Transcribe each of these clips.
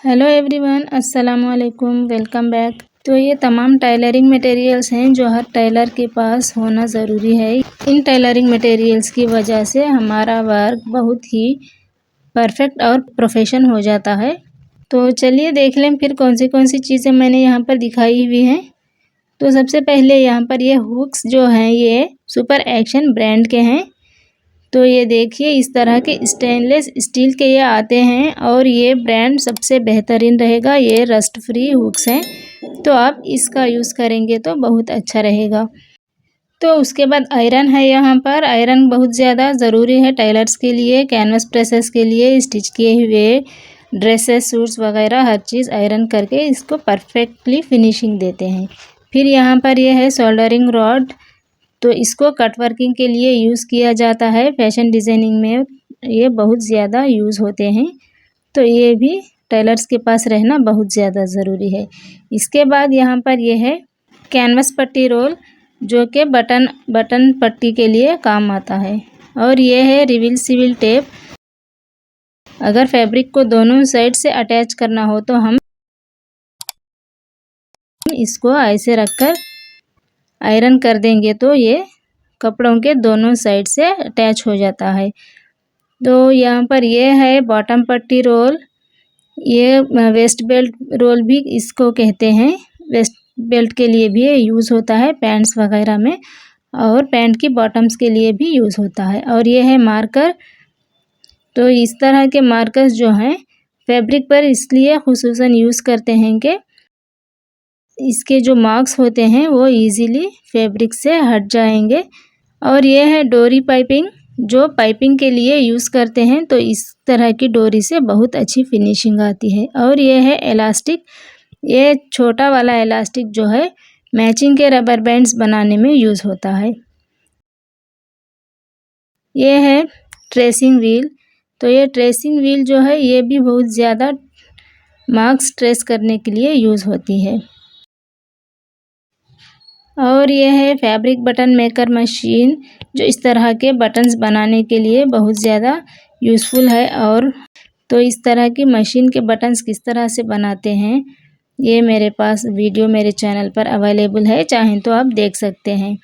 Hello everyone, अस्सलाम वालेकुम, welcome back. तो ये तमाम टेलरिंग मटेरियल्स हैं जो हर टेलर के पास होना ज़रूरी है। इन टेलरिंग मटेरियल्स की वजह से हमारा वर्क बहुत ही परफेक्ट और प्रोफेशन हो जाता है। तो चलिए देख लें फिर कौन सी चीज़ें मैंने यहाँ पर दिखाई हुई हैं। तो सबसे पहले यहाँ पर ये हुक्स जो हैं ये सुपर एक्शन ब्रांड के हैं। तो ये देखिए इस तरह के स्टेनलेस स्टील के ये आते हैं और ये ब्रांड सबसे बेहतरीन रहेगा। ये रस्ट फ्री हुक्स हैं, तो आप इसका यूज़ करेंगे तो बहुत अच्छा रहेगा। तो उसके बाद आयरन है। यहाँ पर आयरन बहुत ज़्यादा ज़रूरी है टेलर्स के लिए, कैनवस प्रेसेस के लिए। स्टिच किए हुए ड्रेसेस, सूट्स वगैरह हर चीज़ आयरन करके इसको परफेक्टली फिनिशिंग देते हैं। फिर यहाँ पर ये है सोल्डरिंग रॉड। तो इसको कट वर्किंग के लिए यूज़ किया जाता है। फैशन डिज़ाइनिंग में ये बहुत ज़्यादा यूज़ होते हैं, तो ये भी टेलर्स के पास रहना बहुत ज़्यादा ज़रूरी है। इसके बाद यहाँ पर ये है कैनवस पट्टी रोल, जो कि बटन पट्टी के लिए काम आता है। और ये है रिवील टेप। अगर फैब्रिक को दोनों साइड से अटैच करना हो तो हम इसको ऐसे रखकर आयरन कर देंगे तो ये कपड़ों के दोनों साइड से अटैच हो जाता है। तो यहाँ पर ये है बॉटम पट्टी रोल। ये वेस्ट बेल्ट रोल भी इसको कहते हैं। वेस्ट बेल्ट के लिए भी यूज़ होता है, पैंट्स वगैरह में, और पैंट की बॉटम्स के लिए भी यूज़ होता है। और ये है मार्कर। तो इस तरह के मार्कर्स जो हैं फैब्रिक पर इसलिए खुसूसन यूज़ करते हैं कि इसके जो मार्क्स होते हैं वो इजीली फैब्रिक से हट जाएंगे। और ये है डोरी पाइपिंग, जो पाइपिंग के लिए यूज़ करते हैं। तो इस तरह की डोरी से बहुत अच्छी फिनिशिंग आती है। और ये है इलास्टिक। ये छोटा वाला इलास्टिक जो है मैचिंग के रबर बैंड्स बनाने में यूज़ होता है। ये है ट्रेसिंग व्हील। तो ये ट्रेसिंग व्हील जो है ये भी बहुत ज़्यादा मार्क्स ट्रेस करने के लिए यूज़ होती है। और ये है फैब्रिक बटन मेकर मशीन, जो इस तरह के बटन्स बनाने के लिए बहुत ज़्यादा यूज़फुल है। और तो इस तरह की मशीन के बटन्स किस तरह से बनाते हैं ये मेरे पास वीडियो मेरे चैनल पर अवेलेबल है, चाहें तो आप देख सकते हैं।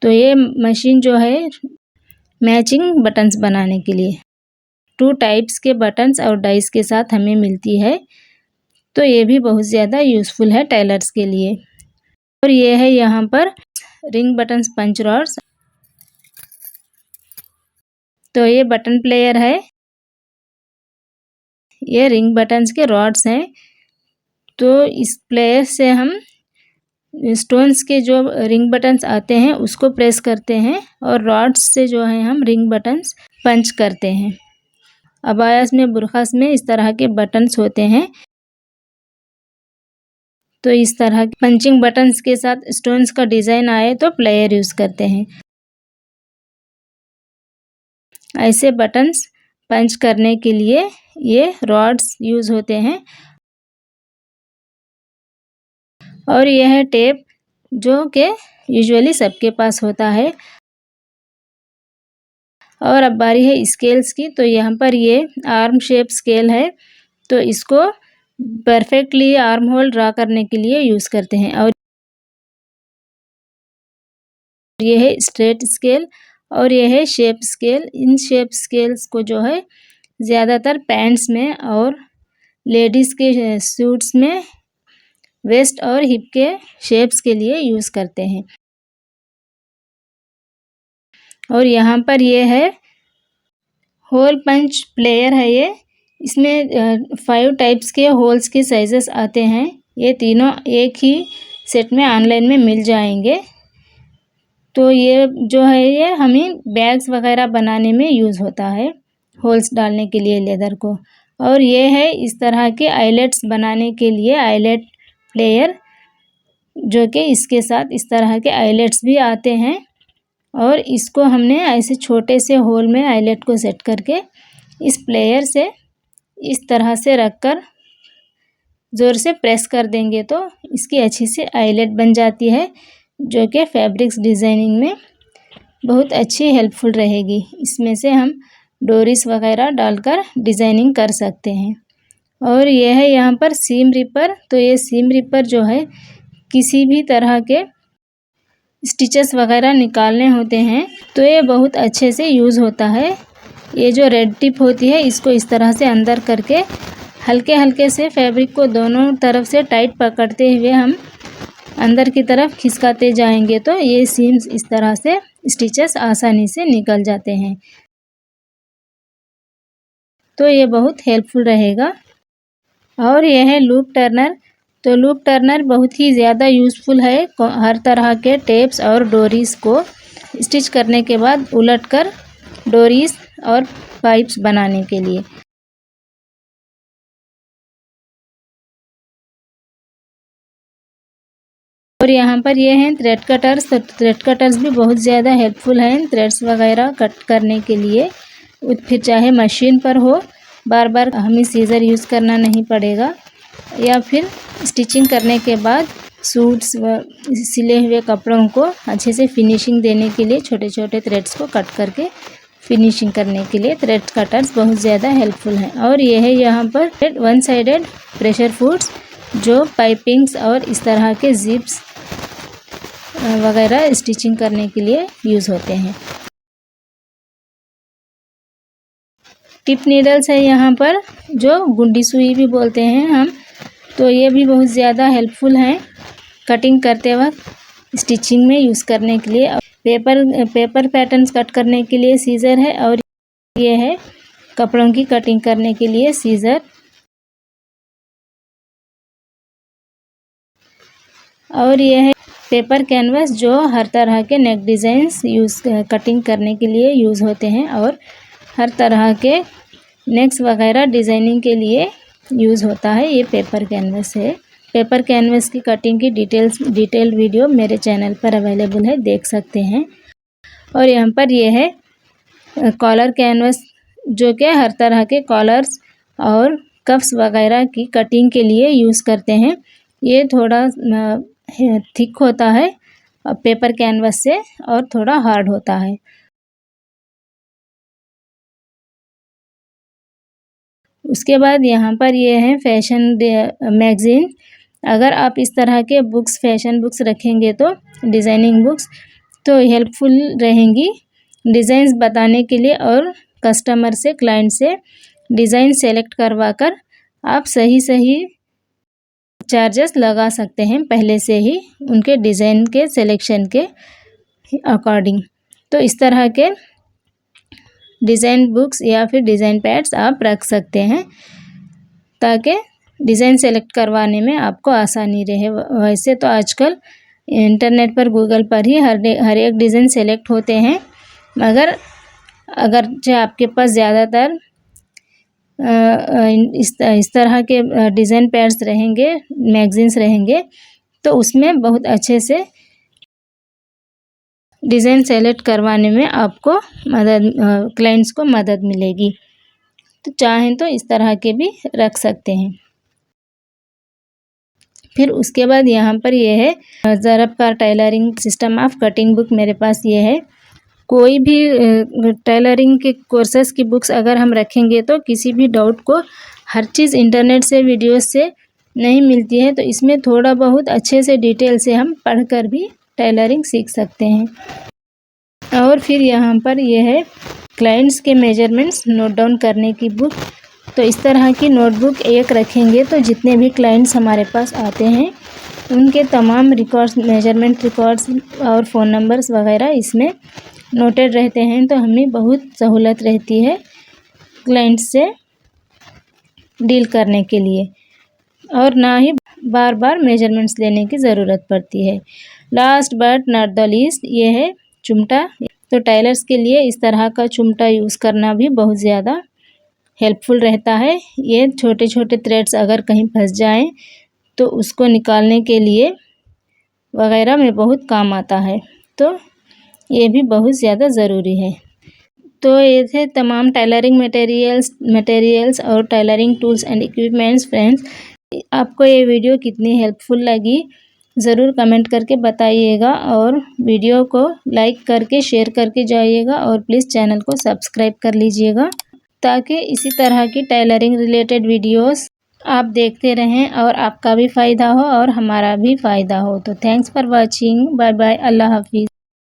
तो ये मशीन जो है मैचिंग बटन्स बनाने के लिए 2 टाइप्स के बटन्स और डाइस के साथ हमें मिलती है। तो ये भी बहुत ज़्यादा यूज़फुल है टेलर्स के लिए। और ये है यहाँ पर रिंग बटन्स पंच रॉड्स। तो ये बटन प्लेयर है, ये रिंग बटन्स के रॉड्स हैं। तो इस प्लेयर से हम स्टोन्स के जो रिंग बटन्स आते हैं उसको प्रेस करते हैं, और रॉड्स से जो है हम रिंग बटन्स पंच करते हैं। अबायास में, बुरखास में इस तरह के बटन्स होते हैं। तो इस तरह के पंचिंग बटन्स के साथ स्टोन्स का डिज़ाइन आए तो प्लेयर यूज़ करते हैं। ऐसे बटन्स पंच करने के लिए ये रॉड्स यूज़ होते हैं। और यह है टेप, जो कि यूजुअली सबके पास होता है। और अब बारी है स्केल्स की। तो यहाँ पर ये आर्म शेप स्केल है, तो इसको परफेक्टली आर्म होल ड्रा करने के लिए यूज़ करते हैं। और ये है स्ट्रेट स्केल, और ये है shape scale. In shape scales को जो है ज़्यादातर पैंट्स में और लेडीज़ के सूट्स में वेस्ट और हिप के शेप्स के लिए यूज़ करते हैं। और यहाँ पर ये है होल पंच प्लेयर है। ये इसमें 5 टाइप्स के होल्स के साइजेस आते हैं। ये तीनों एक ही सेट में ऑनलाइन में मिल जाएंगे। तो ये जो है ये हमें बैग्स वगैरह बनाने में यूज़ होता है, होल्स डालने के लिए लेदर को। और ये है इस तरह के आइलेट्स बनाने के लिए आइलेट प्लेयर, जो कि इसके साथ इस तरह के आइलेट्स भी आते हैं। और इसको हमने ऐसे छोटे से होल में आइलेट को सेट करके इस प्लेयर से इस तरह से रखकर ज़ोर से प्रेस कर देंगे तो इसकी अच्छी सी आइलेट बन जाती है, जो कि फैब्रिक्स डिज़ाइनिंग में बहुत अच्छी हेल्पफुल रहेगी। इसमें से हम डोरीज वगैरह डालकर डिज़ाइनिंग कर सकते हैं। और यह है यहाँ पर सीम रिपर। तो ये सीम रिपर जो है किसी भी तरह के स्टिचेस वगैरह निकालने होते हैं तो ये बहुत अच्छे से यूज़ होता है। ये जो रेड टिप होती है इसको इस तरह से अंदर करके हल्के हल्के से फैब्रिक को दोनों तरफ से टाइट पकड़ते हुए हम अंदर की तरफ खिसकाते जाएंगे तो ये सीम्स इस तरह से स्टिचेस आसानी से निकल जाते हैं। तो ये बहुत हेल्पफुल रहेगा। और यह है लूप टर्नर। तो लूप टर्नर बहुत ही ज़्यादा यूज़फुल है हर तरह के टेप्स और डोरीज को स्टिच करने के बाद उलटकर डोरीज और पाइप्स बनाने के लिए। और यहाँ पर ये हैं थ्रेड कटर्स। तो थ्रेड कटर्स भी बहुत ज़्यादा हेल्पफुल हैं थ्रेड्स वगैरह कट करने के लिए। फिर चाहे मशीन पर हो, बार बार हमें सीज़र यूज़ करना नहीं पड़ेगा, या फिर स्टिचिंग करने के बाद सूट्स व सिले हुए कपड़ों को अच्छे से फिनिशिंग देने के लिए छोटे छोटे थ्रेड्स को कट करके फिनिशिंग करने के लिए थ्रेड कटर्स बहुत ज़्यादा हेल्पफुल हैं। और यह है यहाँ पर वन साइडेड प्रेशर फूड्स जो पाइपिंग्स और इस तरह के जिप्स वगैरह स्टिचिंग करने के लिए यूज़ होते हैं। टिप नीडल्स है यहाँ पर जो गुंडी सुई भी बोलते हैं हम। तो ये भी बहुत ज़्यादा हेल्पफुल हैं कटिंग करते वक्त स्टिचिंग में यूज़ करने के लिए। पेपर पैटर्न्स कट करने के लिए सीज़र है और ये है कपड़ों की कटिंग करने के लिए सीज़र। और ये है पेपर कैनवस जो हर तरह के नेक डिज़ाइंस कटिंग करने के लिए यूज़ होते हैं और हर तरह के नेक्स वगैरह डिज़ाइनिंग के लिए यूज़ होता है। ये पेपर कैनवस है। पेपर कैनवस की कटिंग की डिटेल्ड वीडियो मेरे चैनल पर अवेलेबल है, देख सकते हैं। और यहाँ पर ये है कॉलर कैनवस जो कि हर तरह के कॉलर्स और कफ्स वगैरह की कटिंग के लिए यूज़ करते हैं। ये थोड़ा थिक होता है पेपर कैनवस से और थोड़ा हार्ड होता है। उसके बाद यहाँ पर ये है फैशन मैगज़ीन। अगर आप इस तरह के बुक्स फैशन बुक्स रखेंगे तो डिज़ाइनिंग बुक्स तो हेल्पफुल रहेंगी डिज़ाइंस बताने के लिए। और कस्टमर से क्लाइंट से डिज़ाइन सेलेक्ट करवा कर आप सही चार्जेस लगा सकते हैं पहले से ही उनके डिज़ाइन के सिलेक्शन के अकॉर्डिंग। तो इस तरह के डिज़ाइन बुक्स या फिर डिज़ाइन पैड्स आप रख सकते हैं ताकि डिज़ाइन सेलेक्ट करवाने में आपको आसानी रहे। वैसे तो आजकल इंटरनेट पर गूगल पर ही हर एक डिज़ाइन सेलेक्ट होते हैं, मगर अगर जो आपके पास ज़्यादातर इस तरह के डिज़ाइन पैड्स रहेंगे, मैगज़ीन्स रहेंगे, तो उसमें बहुत अच्छे से डिज़ाइन सेलेक्ट करवाने में आपको क्लाइंट्स को मदद मिलेगी। तो चाहें तो इस तरह के भी रख सकते हैं। फिर उसके बाद यहाँ पर ये है ज़रब का tailoring system of cutting book मेरे पास ये है। कोई भी टेलरिंग के कोर्सेज़ की बुक्स अगर हम रखेंगे तो किसी भी डाउट को हर चीज़ इंटरनेट से वीडियोस से नहीं मिलती है, तो इसमें थोड़ा बहुत अच्छे से डिटेल से हम पढ़कर भी टेलरिंग सीख सकते हैं। और फिर यहाँ पर यह है क्लाइंट्स के मेजरमेंट्स नोट डाउन करने की बुक। तो इस तरह की नोटबुक एक रखेंगे तो जितने भी क्लाइंट्स हमारे पास आते हैं उनके तमाम रिकॉर्ड्स, मेजरमेंट रिकॉर्ड्स और फ़ोन नंबर्स वगैरह इसमें नोटेड रहते हैं, तो हमें बहुत सहूलत रहती है क्लाइंट से डील करने के लिए और ना ही बार बार मेजरमेंट्स लेने की ज़रूरत पड़ती है। Last but not the least ये है चुमटा। तो टाइलर्स के लिए इस तरह का चुमटा यूज़ करना भी बहुत ज़्यादा हेल्पफुल रहता है। ये छोटे छोटे थ्रेड्स अगर कहीं फंस जाएं तो उसको निकालने के लिए वगैरह में बहुत काम आता है, तो ये भी बहुत ज़्यादा ज़रूरी है। तो ये थे तमाम टेलरिंग मटेरियल्स और tailoring tools and equipments. Friends, आपको ये वीडियो कितनी हेल्पफुल लगी ज़रूर कमेंट करके बताइएगा और वीडियो को लाइक करके शेयर करके जाइएगा और प्लीज़ चैनल को सब्सक्राइब कर लीजिएगा ताकि इसी तरह की टेलरिंग रिलेटेड वीडियोस आप देखते रहें और आपका भी फ़ायदा हो और हमारा भी फ़ायदा हो। तो thanks for watching. Bye bye. अल्लाह हाफ़िज़।